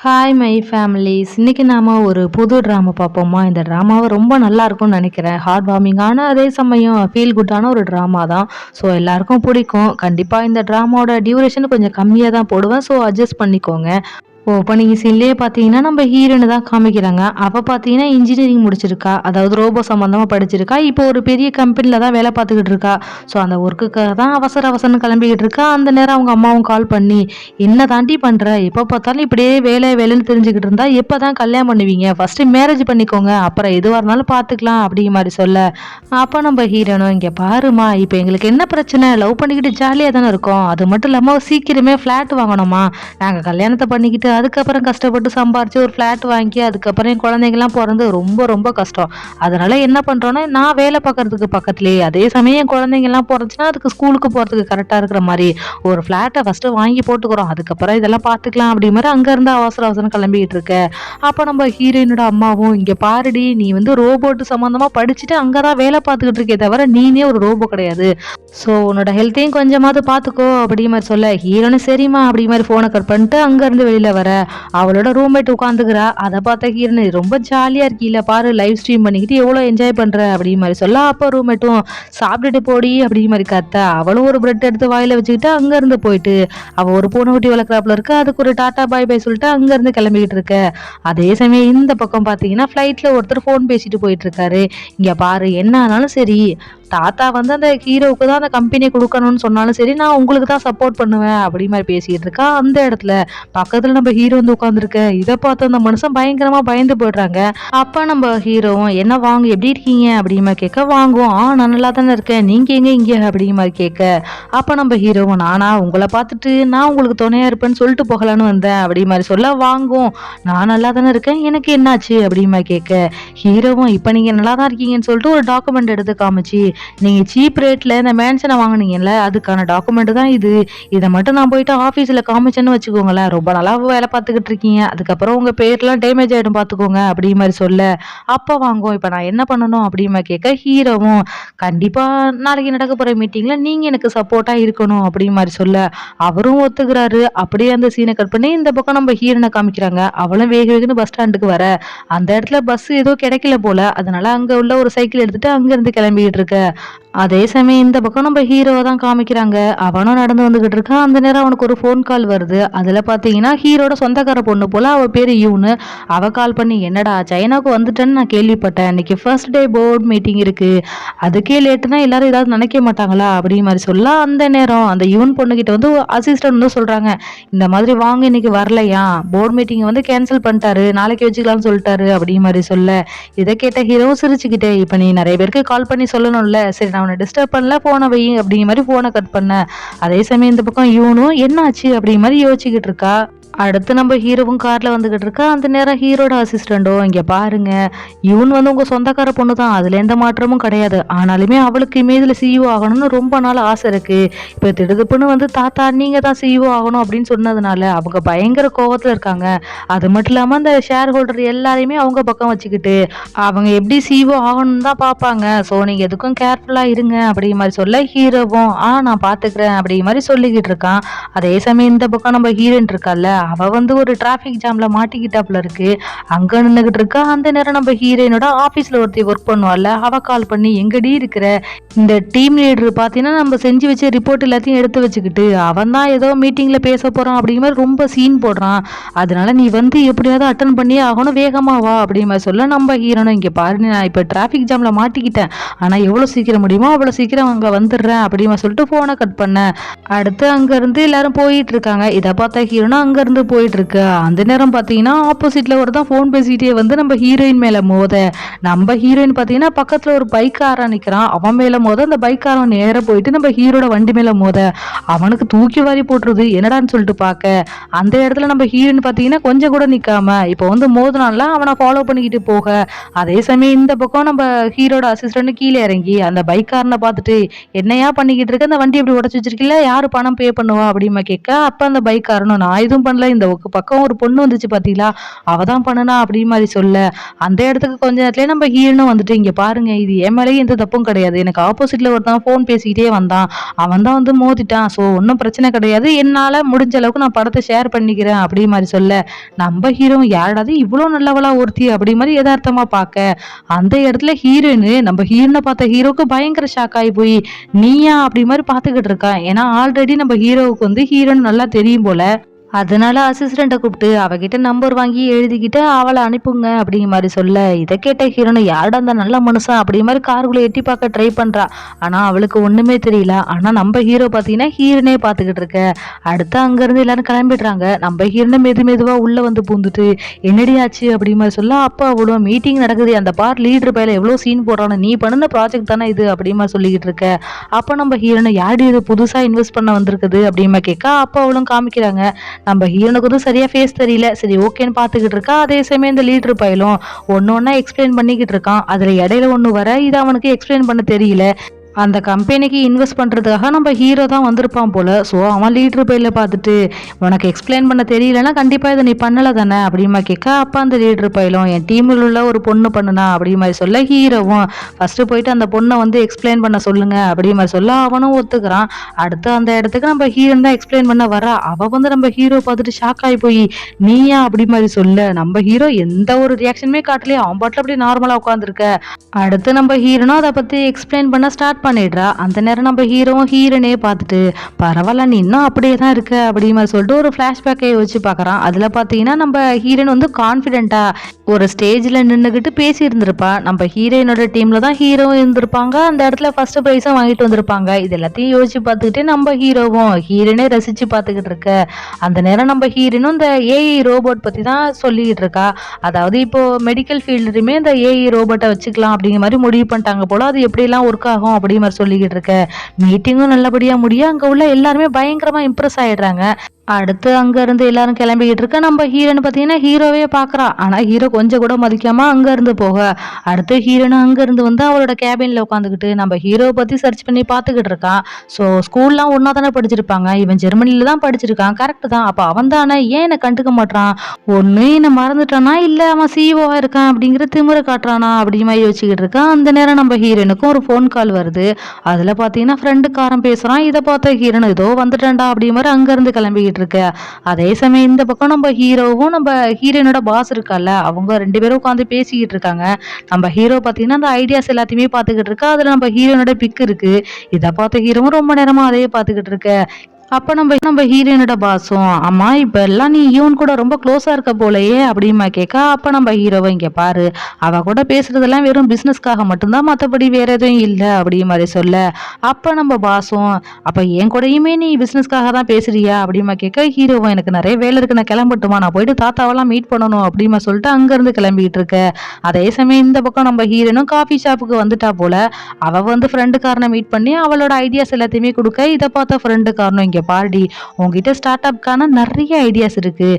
Hi my families. இன்னைக்கு நாம ஒரு புது ட்ராமா பார்ப்போமா? இந்த ட்ராமாவை ரொம்ப நல்லா இருக்கும்னு நினைக்கிறேன். ஹார்ட் வார்மிங்கான அதே சமயம் ஃபீல் குட்டான ஒரு ட்ராமா தான். ஸோ எல்லாருக்கும் பிடிக்கும். கண்டிப்பாக இந்த ட்ராமாவோட டியூரேஷன் கொஞ்சம் கம்மியாக தான் போடுவேன். ஸோ அட்ஜஸ்ட் பண்ணிக்கோங்க. ஓப்பனிங் சீன்லேயே பார்த்தீங்கன்னா நம்ம ஹீரோயினை தான் காமிக்கிறாங்க. அவள் பார்த்தீங்கன்னா இன்ஜினியரிங் முடிச்சிருக்கா, அதாவது ரோபோ சம்மந்தமாக படிச்சிருக்கா. இப்போ ஒரு பெரிய கம்பெனியில் தான் வேலை பார்த்துக்கிட்டு இருக்கா. ஸோ அந்த ஒர்க்குக்காக தான் அவசர அவசரம்னு கிளம்பிக்கிட்டு இருக்கா. அந்த நேரம் அவங்க அம்மாவும் கால் பண்ணி, என்ன தாண்டி பண்ணுற, எப்போ பார்த்தாலும் இப்படியே வேலை வேலைன்னு தெரிஞ்சுக்கிட்டு இருந்தா எப்போ தான் கல்யாணம் பண்ணுவீங்க, ஃபஸ்ட்டு மேரேஜ் பண்ணிக்கோங்க, அப்புறம் எதுவாக இருந்தாலும் பார்த்துக்கலாம் அப்படிங்கிற மாதிரி சொல்ல, அப்போ நம்ம ஹீரோனும், இங்கே பாருமா, இப்போ எங்களுக்கு என்ன பிரச்சனை, லவ் பண்ணிக்கிட்டு ஜாலியாக தானே இருக்கோம், அது மட்டும் இல்லாமல் சீக்கிரமே ஃப்ளாட் வாங்கணுமா, நாங்கள் கல்யாணத்தை பண்ணிக்கிட்டு அதுக்கப்புறம் கஷ்டப்பட்டு சம்பாரிச்சு ஒரு ஃப்ளாட் வாங்கி அதுக்கப்புறம் என் குழந்தைங்கலாம் பிறந்து ரொம்ப ரொம்ப கஷ்டம். அதனால என்ன பண்றோம்னா, நான் வேலை பார்க்கறதுக்கு பக்கத்துலேயே அதே சமயம் என் குழந்தைங்கலாம் பிறந்துச்சுன்னா அதுக்கு ஸ்கூலுக்கு போகிறதுக்கு கரெக்டாக இருக்கிற மாதிரி ஒரு ஃப்ளாட்டை ஃபஸ்ட்டு வாங்கி போட்டுக்கிறோம், அதுக்கப்புறம் இதெல்லாம் பார்த்துக்கலாம் அப்படி மாதிரி அங்கேருந்து அவசர அவசரம் கிளம்பிக்கிட்டு இருக்க. அப்போ நம்ம ஹீரோயினோட அம்மாவும், இங்கே பாருடி, நீ வந்து ரோபோட்டு சம்மந்தமாக படிச்சுட்டு அங்கே தான் வேலை பார்த்துக்கிட்டு இருக்கே தவிர நீனே ஒரு ரோபோ கிடையாது. ஸோ உன்னோட ஹெல்த்தையும் கொஞ்சமாவது பார்த்துக்கோ அப்படி மாதிரி சொல்ல, ஹீரோனு சரிம்மா அப்படி மாதிரி ஃபோனை கட் பண்ணிட்டு அங்கேருந்து வெளியில் வர அவளோட ரூம்மேட் உட்காந்துக்கிறா. அதை பார்த்த ஹீரோனு, ரொம்ப ஜாலியாக இருக்கீல பாரு, லைவ் ஸ்ட்ரீம் பண்ணிக்கிட்டு எவ்வளோ என்ஜாய் பண்ணுற அப்படி மாதிரி சொல்ல, அப்போ ரூம்மேட்டும் சாப்பிட்டுட்டு போடி அப்படி மாதிரி கத்த, அவளும் ஒரு பிரெட் எடுத்து வாயில் வச்சுக்கிட்டு அங்கேருந்து போயிட்டு அவள் ஒரு பூனை ஊட்டி வளர்க்குறாப்புல இருக்கு, அதுக்கு ஒரு டாட்டா பாய் பாய் சொல்லிட்டு அங்கேருந்து கிளம்பிக்கிட்டு இருக்க. அதே சமயம் இந்த பக்கம் பார்த்தீங்கன்னா ஃப்ளைட்டில் ஒருத்தர் ஃபோன் பேசிட்டு போயிட்டு இருக்காரு. இங்கே பாரு, என்ன ஆனாலும் சரி, தாத்தா வந்து அந்த ஹீரோவுக்கு தான் அந்த கம்பெனி கொடுக்கணும்னு சொன்னாலும் சரி, நான் உங்களுக்கு தான் சப்போர்ட் பண்ணுவேன் அப்படி மாதிரி பேசிட்டு இருக்கா. அந்த இடத்துல பக்கத்துல நம்ம ஹீரோ வந்து உட்காந்துருக்க. இதை பார்த்து அந்த மனுஷன் பயங்கரமா பயந்து போயிடுறாங்க. அப்ப நம்ம ஹீரோவும், என்ன வாங்க, எப்படி இருக்கீங்க அப்படி மாதிரி கேட்க, வாங்குவோம், நான் நல்லா தானே இருக்கேன், நீங்க எங்க இங்க அப்படி மாதிரி கேட்க, அப்ப நம்ம ஹீரோவும், நானா உங்களை பார்த்துட்டு நான் உங்களுக்கு துணையா இருப்பேன்னு சொல்லிட்டு போகலான்னு வந்தேன் அப்படி மாதிரி சொல்ல, வாங்குவோம், நான் நல்லா தானே இருக்கேன், எனக்கு என்னாச்சு அப்படி மாதிரி கேட்க, ஹீரோவும், இப்ப நீங்க நல்லா தான் இருக்கீங்கன்னு சொல்லிட்டு ஒரு டாக்குமெண்ட் எடுத்து காமிச்சு, நீங்க சீப் ரேட்ல இந்த மேன்ஷனை வாங்கினீங்கல்ல, அதுக்கான டாக்குமெண்ட் தான் இது, இதை மட்டும் நான் போயிட்டு ஆஃபீஸில் காமிச்சேன்னு வச்சுக்கோங்களேன், ரொம்ப நல்லா வேலை பார்த்துக்கிட்டு இருக்கீங்க, அதுக்கப்புறம் உங்க பேர்லாம் டேமேஜ் ஆகிடும் பார்த்துக்கோங்க அப்படி மாதிரி சொல்ல, அப்போ வாங்குவோம், இப்போ நான் என்ன பண்ணணும் அப்படி மாதிரி கேட்க, ஹீரோவும், கண்டிப்பா நாளைக்கு நடக்க போற மீட்டிங்ல நீங்க எனக்கு சப்போர்ட்டா இருக்கணும் அப்படி மாதிரி சொல்ல, அவரும் ஒத்துக்கிறாரு. அப்படியே அந்த சீனை கட் பண்ணி இந்த பக்கம் நம்ம ஹீரோனை காமிக்கிறாங்க. அவளும் வேக வேகன்னு பஸ் ஸ்டாண்டுக்கு வர, அந்த இடத்துல பஸ் ஏதோ கிடைக்கல போல, அதனால அங்க உள்ள ஒரு சைக்கிள் எடுத்துட்டு அங்க இருந்து கிளம்பிட்டு இருக்க. அதே சமயம் இந்த பக்கம் நம்ம ஹீரோவை தான் காமிக்கிறாங்க. அவனும் நடந்து வந்துகிட்டு இருக்கான். அந்த நேரம் அவனுக்கு ஒரு ஃபோன் கால் வருது. அதுல பாத்தீங்கன்னா ஹீரோட சொந்தக்கார பொண்ணு போல, அவ பேரு யூனு. அவ கால் பண்ணி, என்னடா சைனாக்கு வந்துட்டேன்னு நான் கேள்விப்பட்டேன், இன்னைக்கு ஃபர்ஸ்ட் டே போர்ட் மீட்டிங் இருக்கு, அதுக்கே லேட்டுனா எல்லாரும் ஏதாவது நினைக்க மாட்டாங்களா அப்படி மாதிரி சொல்ல, அந்த நேரம் அந்த யூன் பொண்ணுகிட்ட வந்து அசிஸ்டன்ட் வந்து சொல்றாங்க, இந்த மாதிரி வாங்க, இன்னைக்கு வரலையா, போர்ட் மீட்டிங் வந்து கேன்சல் பண்ணிட்டாரு, நாளைக்கு வச்சுக்கலாம்னு சொல்லிட்டாரு அப்படி மாதிரி சொல்ல, இதை கேட்ட ஹீரோ சிரிச்சுக்கிட்டே, இப்ப நீ நிறைய பேருக்கு கால் பண்ணி சொல்லணும்ல, சரி நான் அவனை டிஸ்டர்ப் பண்ணல, போன வை அப்படிங்கிற மாதிரி போனை கட் பண்ண. அதே சமயம் இந்த பக்கம் இவனும் என்னாச்சு அப்படிங்கிற மாதிரி யோசிச்சுக்கிட்டு இருக்கா. அடுத்து நம்ம ஹீரோவும் கார்ல வந்துகிட்டு இருக்கா. அந்த நேரம் ஹீரோட அசிஸ்டண்டோ, இங்க பாருங்க, இவன் வந்து உங்க சொந்தக்கார பொண்ணு தான், அதுல எந்த மாற்றமும் கிடையாது, ஆனாலுமே அவளுக்கு இமேஜ்ல சிஇஓ ஆகணும்னு ரொம்ப நாள் ஆசை இருக்கு, இப்ப திடுதுப்புன்னு வந்து தாத்தா நீங்க தான் சிஇஓ ஆகணும் அப்படின்னு சொன்னதுனால அவங்க பயங்கர கோவத்துல இருக்காங்க. அது மட்டும் இல்லாம அந்த ஷேர் ஹோல்டர் எல்லாரையுமே அவங்க பக்கம் வச்சுக்கிட்டு அவங்க எப்படி சிஇஓ ஆகணும்னு தான் பார்ப்பாங்க, ஸோ நீங்க எதுக்கும் கேர்ஃபுல்லா இருங்க அப்படி மாதிரி சொல்ல, ஹீரோவும் நான் பாத்துக்கிறேன் அப்படி மாதிரி சொல்லிக்கிட்டு இருக்கான். அதே சமயம் இந்த பக்கம் நம்ம ஹீரோயின் இருக்கால, அவ வந்து ஒரு டிராபிக் ஜாம்ல மாட்டிக்கிட்டாப்ல இருக்கு, அங்க நின்னுகிட்டு இருக்கா. அந்த நேரம் நம்ம ஹீரோயினோட ஆபீஸ்ல ஒருத்தி ஒர்க் பண்ணுவாள்ல, அவ கால் பண்ணி, எங்கடி இருக்கிற, இந்த டீம் லீடர் பாத்தீங்கன்னா நம்ம செஞ்சு வச்ச ரிப்போர்ட் எல்லாத்தையும் எடுத்து வச்சுக்கிட்டு அவன் தான் ஏதோ மீட்டிங்ல பேச போறான் அப்படிங்கிற மாதிரி ரொம்ப சீன் போடுறான், அதனால நீ வந்து எப்படியாவது அட்டன் பண்ணியே ஆகணும், வேகமா வா அப்படிங்கிற மாதிரி சொல்ல, நம்ம ஹீரோனும், இங்க பாரு, நான் இப்ப டிராபிக் ஜாம்ல மாட்டிக்கிட்டேன், ஆனா எவ்வளவு சீக்கிரம் முடியுமோ அவ்வளவு சீக்கிரம் அங்க வந்துடுறேன் அப்படிங்கிற சொல்லிட்டு போனை கட் பண்ண. அடுத்து அங்க இருந்து எல்லாரும் போயிட்டு இருக்காங்க. இதை பார்த்தா ஹீரோனா அங்க இருந்து போயிட்டு இருக்கு. அந்த நேரம் பாத்தீங்கன்னா ஆப்போசிட்ல ஒருத்தன் போன் பேசிட்டே வந்து நம்ம ஹீரோயின் மேல மோத, நம்ம ஹீரோயின் பாத்தீங்கன்னா பக்கத்துல ஒரு பைக்காரன் நிக்கிறான், அவன் மேல மோத, அந்த பைக்காரன் நேர போயிட்டு நம்ம ஹீரோட வண்டி மேல மோத, அவனுக்கு தூக்கி வாரி போட்டுருது. என்னடான்னு சொல்லிட்டு பாக்க, அந்த இடத்துல நம்ம ஹீரோயின் பாத்தீங்கன்னா கொஞ்சம் கூட நிக்காம இப்ப வந்து மோதனால அவனை ஃபாலோ பண்ணிக்கிட்டு போக, அதே சமயம் இந்த பக்கம் நம்ம ஹீரோட அசிஸ்டன்ட் கீழே இறங்கி அந்த பைக்காரனை பார்த்துட்டு, என்னையா பண்ணிக்கிட்டு இருக்க, அந்த வண்டி எப்படி உடச்சு வச்சிருக்கீங்களா, யாரு பணம் பே பண்ணுவா அப்படிமா கேட்க, அப்ப அந்த பைக்காரனும், நான் எதுவும் பண்ணல, இந்த பக்கம் ஒரு பொண்ணு வந்துச்சு பாத்தீங்களா, அவ தான் பண்ணுனா அப்படி மாதிரி சொல்ல, அந்த இடத்துக்கு கொஞ்ச நேரத்திலேயே நம்ம ஹீரோனும் வந்துட்டு, இங்க பாருங்க இது என் மேலேயும் எந்த தப்பும் கிடையாது. எனக்கு ஆப்போசிட்ல ஒருத்தன் ஃபோன் பேசிக்கிட்டே வந்தான். அவன் தான் வந்து மோதிட்டான். ஸோ ஒன்றும் பிரச்சனை கிடையாது. என்னால முடிஞ்ச அளவுக்கு நான் படத்தை ஷேர் பண்ணிக்கிறேன் அப்படி மாதிரி சொல்ல, நம்ம ஹீரோ யாராவது இவ்வளோ நல்லவளா ஒருத்தி அப்படி மாதிரி யதார்த்தமா பார்க்க, அந்த இடத்துல ஹீரோயின் நம்ம ஹீரோனை பார்த்த ஹீரோக்கு பயங்கர ஷாக் ஆகி போய், நீயா அப்படி மாதிரி பார்த்துக்கிட்டு இருக்கான். ஏன்னா ஆல்ரெடி நம்ம ஹீரோவுக்கு வந்து ஹீரோன்னு நல்லா தெரியும் போல. அதனால அசிஸ்டண்ட்டை கூப்பிட்டு அவகிட்ட நம்பர் வாங்கி எழுதிக்கிட்டு அவளை அனுப்புங்க அப்படிங்கிற மாதிரி சொல்ல, இதை கேட்ட ஹீரோனு யாருடா அந்த நல்ல மனுஷன் அப்படி மாதிரி காருக்குள்ள எட்டி பார்க்க ட்ரை பண்றா. ஆனா அவளுக்கு ஒண்ணுமே தெரியல. ஆனா நம்ம ஹீரோ பாத்தீங்கன்னா ஹீரோனே பார்த்துக்கிட்டு இருக்க. அடுத்து அங்கிருந்து எல்லாரும் கிளம்பிடுறாங்க. நம்ம ஹீரோனை மெதுவா உள்ள வந்து பூந்துட்டு, என்னடி ஆச்சு அப்படி மாதிரி சொல்ல, அப்ப அவ்வளோ மீட்டிங் நடக்குது, அந்த பார் லீடர் பையில எவ்வளவு சீன் போடுறானு, நீ பண்ணுன ப்ராஜெக்ட் தானே இது அப்படி மாதிரி சொல்லிக்கிட்டு இருக்க. அப்ப நம்ம ஹீரோனை யாரு இது புதுசா இன்வெஸ்ட் பண்ண வந்திருக்குது அப்படிமா கேட்க, அப்ப அவளும் காமிக்கிறாங்க. நம்ம ஹீரோனுக்கு வந்து சரியா ஃபேஸ் தெரியல. சரி ஓகேன்னு பார்த்துக்கிட்டு இருக்கா. அதே சமயம் இந்த லீடர் பையலும் ஒன்னொன்னா எக்ஸ்பிளைன் பண்ணிக்கிட்டு இருக்கான். அதுல இடையில ஒண்ணு வர, இது அவனுக்கு எக்ஸ்பிளைன் பண்ண தெரியல. அந்த கம்பெனிக்கு இன்வெஸ்ட் பண்ணுறதுக்காக நம்ம ஹீரோ தான் வந்திருப்பான் போல். ஸோ அவன் லீட்ரு பையில பார்த்துட்டு, உனக்கு எக்ஸ்பிளைன் பண்ண தெரியலன்னா கண்டிப்பாக இதை நீ பண்ணலை தானே அப்படிமா கேட்க, அப்போ அந்த லீட்ரு பையிலும் என் டீமில் உள்ள ஒரு பொண்ணு பண்ணுனா அப்படி மாதிரி சொல்ல, ஹீரோவும் ஃபஸ்ட்டு போயிட்டு அந்த பொண்ணை வந்து எக்ஸ்பிளைன் பண்ண சொல்லுங்க அப்படி மாதிரி சொல்ல, அவனும் ஒத்துக்கிறான். அடுத்து அந்த இடத்துக்கு நம்ம ஹீரோன் தான் எக்ஸ்பிளைன் பண்ண வரா. அவள் வந்து நம்ம ஹீரோ பார்த்துட்டு ஷாக் ஆகி போய், நீயா அப்படி மாதிரி சொல்ல, நம்ம ஹீரோ எந்த ஒரு ரியாக்ஷனுமே காட்டலையே, அவன் பாட்டில் அப்படி நார்மலாக உட்காந்துருக்க. அடுத்து நம்ம ஹீரோனும் அதை பற்றி எக்ஸ்பிளைன் பண்ண ஸ்டார்ட் பண்ணிடுறா. அந்த நேரம் நம்ம ஹீரோவும் ஹீரோனே பார்த்துட்டு, பரவாயில்ல நீ இன்னும் அப்படியே தான் இருக்க அப்படி மாதிரி சொல்லிட்டு ஒரு ஃப்ளாஷ்பேக்கை வச்சு பார்க்குறான். அதில் பார்த்தீங்கன்னா நம்ம ஹீரோயின் வந்து கான்ஃபிடென்ட்டா ஒரு ஸ்டேஜில் நின்றுக்கிட்டு பேசி இருந்திருப்பா. நம்ம ஹீரோயினோட டீமில் தான் ஹீரோ இருந்திருப்பாங்க. அந்த இடத்துல ஃபர்ஸ்ட் ப்ரைஸும் வாங்கிட்டு வந்திருப்பாங்க. இது எல்லாத்தையும் யோசிச்சு பார்த்துக்கிட்டு நம்ம ஹீரோவும் ஹீரோனே ரசிச்சு பார்த்துக்கிட்டு இருக்க. அந்த நேரம் நம்ம ஹீரோனும் இந்த ஏஐ ரோபோட் பற்றி தான் சொல்லிக்கிட்டு இருக்கா. அதாவது இப்போ மெடிக்கல் ஃபீல்டுலையுமே இந்த ஏஐ ரோபோட்டை வச்சுக்கலாம் அப்படிங்கிற மாதிரி முடிவு பண்ணிட்டாங்க போல. அது எப்படிலாம் ஒர்க் ஆகும் அப்படி மாதிரி சொல்லிக்கிட்டு இருக்க. மீட்டிங்கும் நல்லபடியா முடியும். அங்க உள்ள எல்லாருமே பயங்கரமா இம்ப்ரெஸ் ஆயிடுறாங்க. அடுத்து அங்க இருந்து எல்லாரும் கிளம்பிக்கிட்டு இருக்க. நம்ம ஹீரோன்னு பாத்தீங்கன்னா ஹீரோவே பாக்குறா. ஆனா ஹீரோ கொஞ்சம் கூட மதிக்காம அங்க இருந்து போக, அடுத்து ஹீரோனும் அங்க இருந்து வந்து அவளோட கேபின்ல உட்காந்துக்கிட்டு நம்ம ஹீரோவை பத்தி சர்ச் பண்ணி பாத்துக்கிட்டு இருக்கான். ஸோ ஸ்கூல்லாம் ஒன்னா தானே படிச்சிருப்பாங்க. இவன் ஜெர்மனில தான் படிச்சிருக்கான், கரெக்ட் தான். அப்ப அவன் தானே ஏன் என்ன கண்டுக்க மாட்டான், ஒண்ணு என்ன மறந்துட்டானா இல்ல அவன் சிஓவா இருக்கான் அப்படிங்கிற திமிர காட்டுறானா அப்படி மாதிரி யோசிச்சுக்கிட்டு இருக்கான். அந்த நேரம் நம்ம ஹீரோனுக்கும் ஒரு ஃபோன் கால் வருது. அதுல பாத்தீங்கன்னா ஃப்ரெண்டுக்காரன் பேசுறான். இதை பார்த்த ஹீரோன் ஏதோ வந்துட்டேன்டா அப்படி மாதிரி அங்க இருந்து கிளம்பிக்கிட்டு இருக்க. அதே சமயம் இந்த பக்கம் நம்ம ஹீரோவும் நம்ம ஹீரோனோட பாஸ் இருக்கால, அவங்க ரெண்டு பேரும் உட்காந்து பேசிக்கிட்டு இருக்காங்க. நம்ம ஹீரோ பாத்தீங்கன்னா அந்த ஐடியாஸ் எல்லாத்தையுமே பாத்துக்கிட்டு இருக்கா. அதுல நம்ம ஹீரோனோட பிக் இருக்கு. இதை பார்த்த ஹீரோவும் ரொம்ப நேரமா அதையே பாத்துக்கிட்டு இருக்க. அப்ப நம்ம ஹீரோயினோட பாஸும், அம்மா இப்ப எல்லாம் நீ இவன் கூட ரொம்ப க்ளோஸா இருக்க போலயே அப்படிமா கேட்க, அப்ப நம்ம ஹீரோவை இங்க பாரு, அவ கூட பேசுறதெல்லாம் வெறும் பிசினஸ்க்காக மட்டும்தான், மத்தபடி வேற எதுவும் இல்ல அப்படி மாதிரி சொல்ல, அப்ப நம்ம பாஸும், அப்ப என் கூடயுமே நீ பிசினஸ்க்காக தான் பேசுறியா அப்படிமா கேட்க, ஹீரோவும் எனக்கு நிறைய வேலை இருக்கு, நான் கிளம்பட்டுமா, நான் போயிட்டு தாத்தாவெல்லாம் மீட் பண்ணணும் அப்படிமா சொல்லிட்டு அங்க இருந்து கிளம்பிட்டு இருக்க. அதே சமயம் இந்த பக்கம் நம்ம ஹீரோனும் காஃபி ஷாப்புக்கு வந்துட்டா போல. அவ வந்து ஃப்ரெண்டுக்காரனை மீட் பண்ணி அவளோட ஐடியாஸ் எல்லாத்தையுமே கொடுக்க, இதை பார்த்த ஃப்ரெண்டுக்காரனும், இங்க பாடி உங்ககிட்ட ஸ்டார்ட் அப்கான நிறைய ஐடியாஸ் இருக்கு,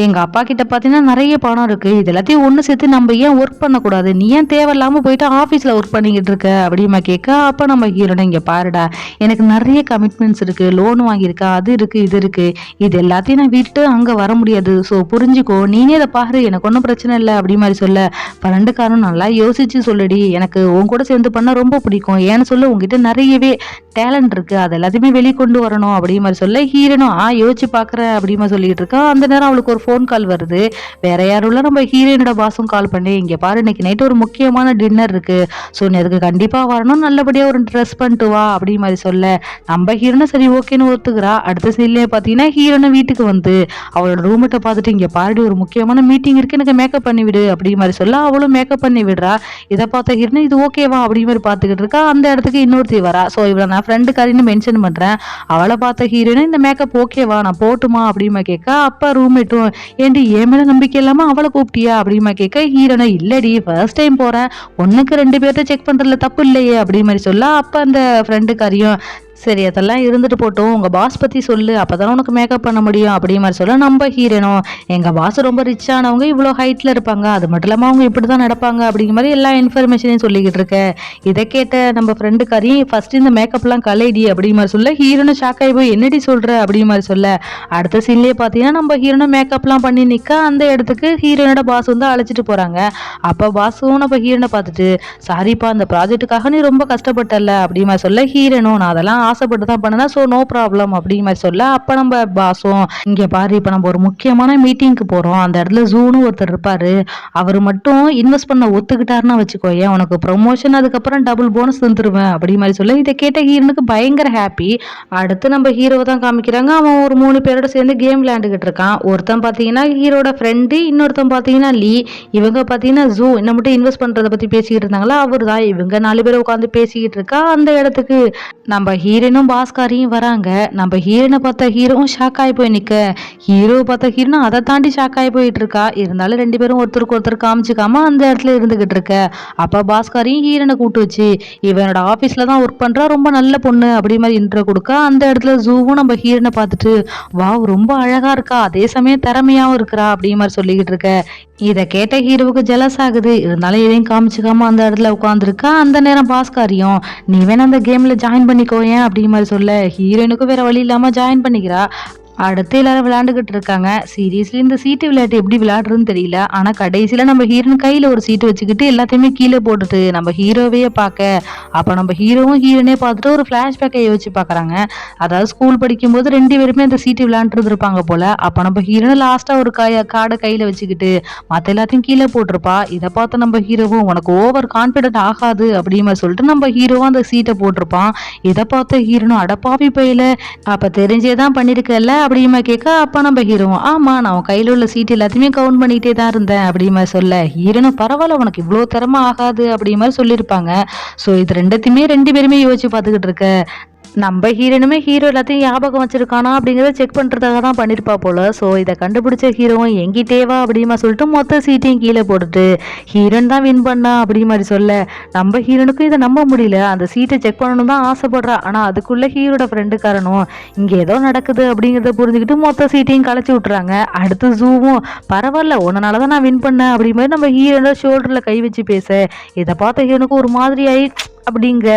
எங்க அப்பா கிட்ட பாத்தீங்கன்னா நிறைய பணம் இருக்கு, இது எல்லாத்தையும் ஒண்ணு சேர்த்து நம்ம ஏன் ஒர்க் பண்ணக்கூடாது, நீ ஏன் தேவையில்லாம போயிட்டு ஆபீஸ்ல ஒர்க் பண்ணிக்கிட்டு இருக்க அப்படிமா கேட்க, அப்ப நம்ம ஹீரோட இங்க பாருடா எனக்கு நிறைய கமிட்மெண்ட்ஸ் இருக்கு, லோன் வாங்கியிருக்கா, அது இருக்கு இது இருக்கு, இது எல்லாத்தையும் நான் விட்டு அங்க வர முடியாது, ஸோ புரிஞ்சுக்கோ, நீனே இதை பாரு, எனக்கு ஒன்றும் பிரச்சனை இல்லை அப்படி மாதிரி சொல்ல, பன்னெண்டுக்காரன் நல்லா யோசிச்சு சொல்லுடி, எனக்கு உன் கூட சேர்ந்து பண்ண ரொம்ப பிடிக்கும், ஏன்னு சொல்ல உங்ககிட்ட நிறையவே டேலண்ட் இருக்கு, அது எல்லாத்தையுமே வெளிக்கொண்டு வரணும் அப்படி மாதிரி சொல்ல, ஹீரோனும் யோசிச்சு பாக்குற அப்படிமா சொல்லிட்டு இருக்கா. அந்த நேரம் அவளுக்கு ஒரு ஃபோன் கால் வருது. வேற யாரும் இல்ல, நம்ம ஹீரோயினோட பாஸும் கால் பண்ணி, இங்க பாரு இன்னைக்கு நைட்டு ஒரு முக்கியமான டின்னர் இருக்கு, ஸோ நீ அதுக்கு கண்டிப்பா வரணும், நல்லபடியா ஒரு ட்ரெஸ் பண்ணிட்டு வா அப்படி மாதிரி சொல்ல, நம்ம ஹீரோனும் சரி ஓகேன்னு ஒத்துக்கிறா. அடுத்த சீன்லயே பாத்தீங்கன்னா ஹீரோனும் வீட்டுக்கு வந்து அவளோட ரூமெட்டை பார்த்துட்டு, இங்க பாரு ஒரு முக்கியமான மீட்டிங் இருக்கு, எனக்கு மேக்கப் பண்ணி விடு அப்படி மாதிரி சொல்ல, அவளும் மேக்கப் பண்ணி விடுறா. இதை பார்த்த ஹீரோனும் இது ஓகேவா அப்படி மாதிரி பார்த்துக்கிட்டு இருக்கா. அந்த இடத்துக்கு இன்னொருத்தி வரா. ஸோ இவ்வளவு நான் ஃப்ரெண்டுக்காரின்னு மென்ஷன் பண்றேன். அவளை பார்த்த ஹீரோனும் இந்த மேக்கப் ஓகேவா நான் போட்டுமா அப்படிமா கேட்க, அப்ப ரூம்மேட்டும், ஏண்டி என் மேல நம்பிக்கை இல்லாம அவளை கூப்பிட்டியா அப்படிமா கேட்க, ஹீரோனா இல்லடி ஃபர்ஸ்ட் டைம் போறேன், ஒண்ணுக்கு ரெண்டு பேர்த்த செக் பண்றதுல தப்பு இல்லையே அப்படி மாதிரி சொல்ல, அப்ப அந்த ஃப்ரெண்டுக்காரியும் சரி அதெல்லாம் இருந்துட்டு போட்டும், உங்கள் பாஸ் பற்றி சொல்லு, அப்போ தானே உனக்கு மேக்கப் பண்ண முடியும் அப்படிங்கிற மாதிரி சொல்ல நம்ம ஹீரோனும், எங்கள் பாஸ் ரொம்ப ரிச்சானவங்க, இவ்வளோ ஹைட்டில் இருப்பாங்க, அது மட்டும் இல்லாமல் அவங்க இப்படி தான் நடப்பாங்க அப்படிங்கிற மாதிரி எல்லா இன்ஃபர்மேஷனையும் சொல்லிக்கிட்டு இருக்க. இதை கேட்ட நம்ம ஃப்ரெண்டுக்காரையும் ஃபஸ்ட்டு இந்த மேக்கப்லாம் கலைடி அப்படிங்கிற மாதிரி சொல்ல ஹீரோனும் ஷாக் ஆகி போய் என்னடி சொல்கிற அப்படிங்கிற மாதிரி சொல்ல, அடுத்த சீன்லேயே பார்த்தீங்கன்னா நம்ம ஹீரோனும் மேக்கப்லாம் பண்ணி நிற்க அந்த இடத்துக்கு ஹீரோனோட பாஸ் வந்து அழைச்சிட்டு போகிறாங்க. அப்போ பாஸும் நம்ம ஹீரோனை பார்த்துட்டு, சாரிப்பா அந்த ப்ராஜெக்ட்டுக்காக நீ ரொம்ப கஷ்டப்பட்டல அப்படிங்கிற மாதிரி சொல்ல ஹீரோனும், நான் அதெல்லாம் ஆசைப்பட்டு தான் பண்ணனா, ஸோ நோ ப்ராப்ளம் அப்படிங்கிற மாதிரி சொல்ல, அப்போ நம்ம பாஸும், இங்கே பாரு இப்போ நம்ம ஒரு முக்கியமான மீட்டிங்க்கு போகிறோம், அந்த இடத்துல ஜூன்னு ஒருத்தர் இருப்பார், அவர் மட்டும் இன்வெஸ்ட் பண்ண ஒத்துக்கிட்டாருன்னா வச்சுக்கோயேன், உனக்கு ப்ரொமோஷன் அதுக்கப்புறம் டபுள் போனஸ் தந்துருவேன் அப்படிங்கிற மாதிரி சொல்ல, இதை கேட்ட ஹீரோனுக்கு பயங்கர ஹாப்பி. அடுத்து நம்ம ஹீரோவை தான் காமிக்கிறாங்க. அவன் ஒரு 3 பேரோட சேர்ந்து கேம் விளையாண்டுக்கிட்டு இருக்கான். ஒருத்தன் பார்த்தீங்கன்னா ஹீரோட ஃப்ரெண்டு, இன்னொருத்தன் பார்த்தீங்கன்னா லீ, இவங்க பார்த்தீங்கன்னா ஜூ என்ன மட்டும் இன்வெஸ்ட் பண்ணுறதை பற்றி பேசிக்கிட்டு இருந்தாங்களா அவர் தான். இவங்க 4 பேர் உட்காந்து பேசிக்கிட்டு இருக்கா. அந்த இடத்துக்கு நம்ம ஹீரோனும் பாஸ்காரியும் வராங்க. நம்ம ஹீரோனை பார்த்த ஹீரோவும் ஷாக் ஆகி போய் நிற்க, ஹீரோவை பார்த்த ஹீரோனும் அதை தாண்டி ஷாக் ஆகி போயிட்டு இருக்கா. இருந்தாலும் 2 பேரும் ஒருத்தருக்கு ஒருத்தர் காமிச்சிக்காம அந்த இடத்துல இருந்துகிட்டு இருக்க. அப்போ பாஸ்காரியும் ஹீரோனை கூப்பிட்டு வச்சு, இவனோட ஆஃபீஸில் தான் ஒர்க் பண்ணுறா, ரொம்ப நல்ல பொண்ணு அப்படி மாதிரி இன்ட்ரோ கொடுக்க, அந்த இடத்துல ஜூவும் நம்ம ஹீரோனை பார்த்துட்டு, வாவ் ரொம்ப அழகா இருக்கா, அதே சமயம் திறமையாவும் இருக்கிறா அப்படிங்கிற மாதிரி சொல்லிக்கிட்டு இருக்க. இதை கேட்ட ஹீரோவுக்கு ஜெலஸ் ஆகுது. இருந்தாலும் எதையும் காமிச்சிக்காம அந்த இடத்துல உட்காந்துருக்கா. அந்த நேரம் பாஸ்காரியும், நீ வேணா அந்த கேம்ல ஜாயின் பண்ணிக்கோயேன் அப்படிங்கிற மாதிரி சொல்ல, ஹீரோனுக்கும் வேற வழி இல்லாம ஜாயின் பண்ணிக்கிறா. அடுத்து எல்லாரும் விளையாண்டுக்கிட்டு இருக்காங்க. சீரியஸ்லி இந்த சீட்டு விளையாட்டு எப்படி விளையாடுறதுன்னு தெரியல. ஆனால் கடைசியில் நம்ம ஹீரோன் கையில் ஒரு சீட்டு வச்சுக்கிட்டு எல்லாத்தையுமே கீழே போட்டுட்டு நம்ம ஹீரோவையே பார்க்க, அப்போ நம்ம ஹீரோவும் ஹீரோனே பார்த்துட்டு ஒரு ஃப்ளாஷ்பேக்கை யோசிச்சு பார்க்குறாங்க. அதாவது ஸ்கூல் படிக்கும்போது 2 பேருமே அந்த சீட்டு விளையாண்டுட்டு இருப்பாங்க போல. அப்போ நம்ம ஹீரோனை லாஸ்ட்டாக ஒரு கார்டை கையில் வச்சுக்கிட்டு மற்ற எல்லாத்தையும் கீழே போட்டிருப்பா. இதை பார்த்து நம்ம ஹீரோவும், உனக்கு ஓவர் கான்ஃபிடென்ட் ஆகாது அப்படிங்கிற சொல்லிட்டு நம்ம ஹீரோவும் அந்த சீட்டை போட்டிருப்பான். இதை பார்த்த ஹீரோனும், அடப்பாவி பையில அப்போ தெரிஞ்சே தான் பண்ணியிருக்கல அப்படிமா கேட்க, அப்போ நம்ம ஹீரோவும், ஆமா நான் உன் கையில் உள்ள சீட் எல்லாத்தையுமே கவுண்ட் பண்ணிகிட்டே தான் இருந்தேன் அப்படிமா சொல்ல, ஹீரோனும் பரவாயில்ல உனக்கு இவ்வளோ திறமை ஆகாது அப்படி மாதிரி சொல்லியிருப்பாங்க. ஸோ இது 2 பேருமே யோசிச்சு பார்த்துக்கிட்டு இருக்க. நம்ம ஹீரோனுமே ஹீரோ எல்லாத்தையும் ஞாபகம் வச்சிருக்கானா அப்படிங்கிறத செக் பண்ணுறதுக்காக தான் பண்ணியிருப்பா போல. ஸோ இதை கண்டுபிடிச்ச ஹீரோவும் எங்கிட்டேவா அப்படிமா சொல்லிட்டு மொத்த சீட்டையும் கீழே போட்டுட்டு ஹீரோன் தான் வின் பண்ணா அப்படி மாதிரி சொல்ல, நம்ம ஹீரோனுக்கும் இதை நம்ப முடியல. அந்த சீட்டை செக் பண்ணணும் தான் ஆசைப்படுறா. ஆனால் அதுக்குள்ளே ஹீரோட ஃப்ரெண்டுக்காரனும் இங்கே ஏதோ நடக்குது அப்படிங்கிறத புரிஞ்சுக்கிட்டு மொத்த சீட்டையும் களைச்சி விட்றாங்க. அடுத்து ஜூவும், பரவாயில்ல உன்னால தான் நான் வின் பண்ணேன் அப்படி மாதிரி நம்ம ஹீரோட ஷோல்டரில் கை வச்சு பேச, இதை பார்த்த ஹீரோனுக்கு ஒரு மாதிரி ஆகி அப்படிங்க.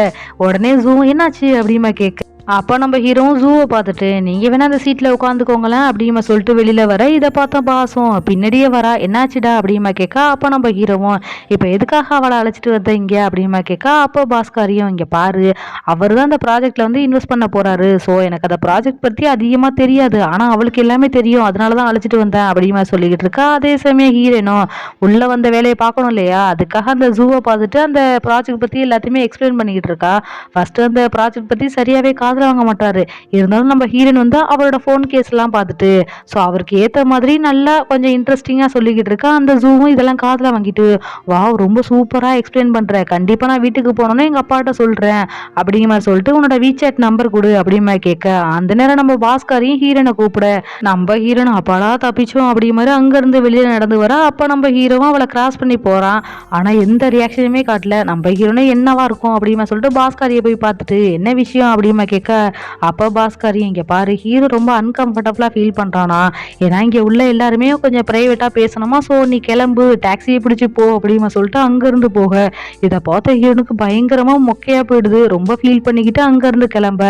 உடனே ஜூ என்னாச்சு அப்படிமா கேட்க, அப்போ நம்ம ஹீரோவும் ஜூவை பார்த்துட்டு, நீங்கள் வேணா அந்த சீட்டில் உட்காந்துக்கோங்களேன் அப்படிமா சொல்லிட்டு வெளியில் வர. இதை பார்த்தா பாஸும் பின்னாடியே வரா, என்னாச்சுடா அப்படிமா கேட்க, அப்போ நம்ம ஹீரோவும், இப்போ எதுக்காக அவளை அழைச்சிட்டு வந்த இங்கே அப்படிமா கேட்க, அப்போ பாஸ்காரியும், இங்கே பாரு அவர் தான் அந்த ப்ராஜெக்டில் வந்து இன்வெஸ்ட் பண்ண போகிறாரு. ஸோ எனக்கு அந்த ப்ராஜெக்ட் பற்றி அதிகமாக தெரியாது, ஆனால் அவளுக்கு எல்லாமே தெரியும், அதனால தான் அழைச்சிட்டு வந்தேன் அப்படிமா சொல்லிக்கிட்டு இருக்கா. அதே சமயம் ஹீரோனும் உள்ளே வந்த வேலையை பார்க்கணும் இல்லையா, அதுக்காக அந்த ஜூவை பார்த்துட்டு அந்த ப்ராஜெக்ட் பற்றி எல்லாத்தையுமே எக்ஸ்பிளைன் பண்ணிக்கிட்டு இருக்கா. ஃபஸ்ட்டு அந்த ப்ராஜெக்ட் பற்றி சரியாகவே காதில் வாங்க மாட்டாரு. இருந்தாலும் நம்ம ஹீரோன் வந்து அவரோட ஃபோன் கேஸ் எல்லாம் பார்த்துட்டு, ஸோ அவருக்கு ஏற்ற மாதிரி நல்லா கொஞ்சம் இன்ட்ரெஸ்டிங்காக சொல்லிக்கிட்டு இருக்கா. அந்த ஜூவும் இதெல்லாம் காதில் வாங்கிட்டு, வாவ் ரொம்ப சூப்பராக எக்ஸ்பிளைன் பண்ணுறேன், கண்டிப்பாக நான் வீட்டுக்கு போனோன்னே எங்கள் அப்பாட்ட சொல்கிறேன் அப்படிங்கிற மாதிரி சொல்லிட்டு உன்னோட வீசாட் நம்பர் கொடு அப்படிங்கிற கேட்க, அந்த நேரம் நம்ம பாஸ்காரையும் ஹீரோனை கூப்பிட, நம்ம ஹீரோன் அப்பாடா தப்பிச்சோம் அப்படிங்கிற மாதிரி அங்கேருந்து வெளியில் நடந்து வர. அப்போ நம்ம ஹீரோவும் அவளை கிராஸ் பண்ணி போகிறான். ஆனால் எந்த ரியாக்ஷனுமே காட்டல. நம்ம ஹீரோனே என்னவா இருக்கும் அப்படிங்கிற சொல்லிட்டு பாஸ்காரியை போய் பார்த்துட்டு என்ன விஷயம் அப்படிங்கிற கேட்க, அப்போ பாஸ்காரி, இங்கே பாரு ஹீரோ ரொம்ப அன்கம்ஃபர்டபுளாக ஃபீல் பண்ணுறானா, ஏன்னா இங்கே உள்ள எல்லாருமே கொஞ்சம் ப்ரைவேட்டாக பேசணுமா, ஸோ நீ கிளம்பு டாக்ஸியை பிடிச்சி போ அப்படிமா சொல்லிட்டு அங்கேருந்து போக, இதை பார்த்த ஹீரோனுக்கு பயங்கரமாக மொக்கையாக போயிடுது. ரொம்ப ஃபீல் பண்ணிக்கிட்டு அங்கேருந்து கிளம்ப.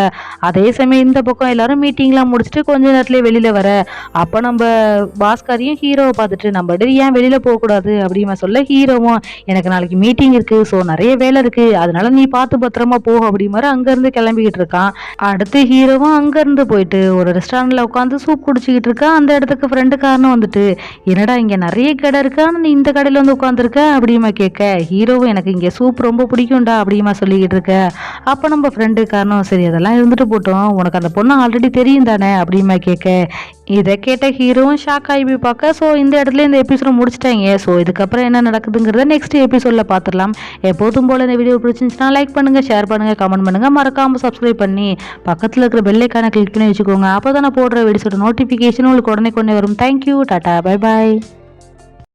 அதே சமயம் இந்த பக்கம் எல்லாரும் மீட்டிங்லாம் முடிச்சுட்டு கொஞ்ச நேரத்துலேயே வெளியில் வர. அப்போ நம்ம பாஸ்காரியும் ஹீரோவை பார்த்துட்டு, நம்ம ஏன் வெளியில் போகக்கூடாது அப்படிமா சொல்ல, ஹீரோவும் எனக்கு நாளைக்கு மீட்டிங் இருக்குது, ஸோ நிறைய வேலை இருக்குது, அதனால நீ பார்த்து பத்திரமா போ அப்படி மாதிரி அங்கேருந்து கிளம்பிக்கிட்டு இருக்கான். அடுத்து ஹீரோவும் அங்கேருந்து போயிட்டு ஒரு ரெஸ்டாரண்ட்டில் உட்காந்து சூப் குடிச்சிக்கிட்டு இருக்கா. அந்த இடத்துக்கு ஃப்ரெண்டுக்காரனும் வந்துட்டு, என்னடா இங்கே நிறைய கடை இருக்கா, நீ இந்த கடையில் வந்து உட்காந்துருக்க அப்படிமா கேட்க, ஹீரோவும் எனக்கு இங்கே சூப் ரொம்ப பிடிக்கும்டா அப்படிமா சொல்லிக்கிட்டு இருக்க. அப்போ நம்ம ஃப்ரெண்டுக்காரனும், சரி அதெல்லாம் இருந்துட்டு போட்டோம், உனக்கு அந்த பொண்ணு ஆல்ரெடி தெரியும் தானே அப்படிமா கேட்க, இதை கேட்ட ஹீரோவும் ஷாக் ஆகி போய் பார்க்க. ஸோ இந்த இடத்துல இந்த எபிசோட முடிச்சிட்டாங்க. ஸோ இதுக்கப்புறம் என்ன நடக்குதுங்கிறத நெக்ஸ்ட் எபிசோடில் பார்த்துடலாம். எப்போதும் போல் இந்த வீடியோ பிடிச்சிருந்துச்சுன்னா லைக் பண்ணுங்கள், ஷேர் பண்ணுங்கள், கமெண்ட் பண்ணுங்கள், மறக்காமல் சப்ஸ்கிரைப் பண்ணி பக்கத்தில் இருக்கிற பெல் ஐக்கானை கிளிக் பண்ணி வச்சுக்கோங்க. அப்போ தான் நான் போடுற வீடியோஸோட நோட்டிஃபிகேஷன் உங்களுக்கு உடனே வரும். Thank you, tata, bye bye.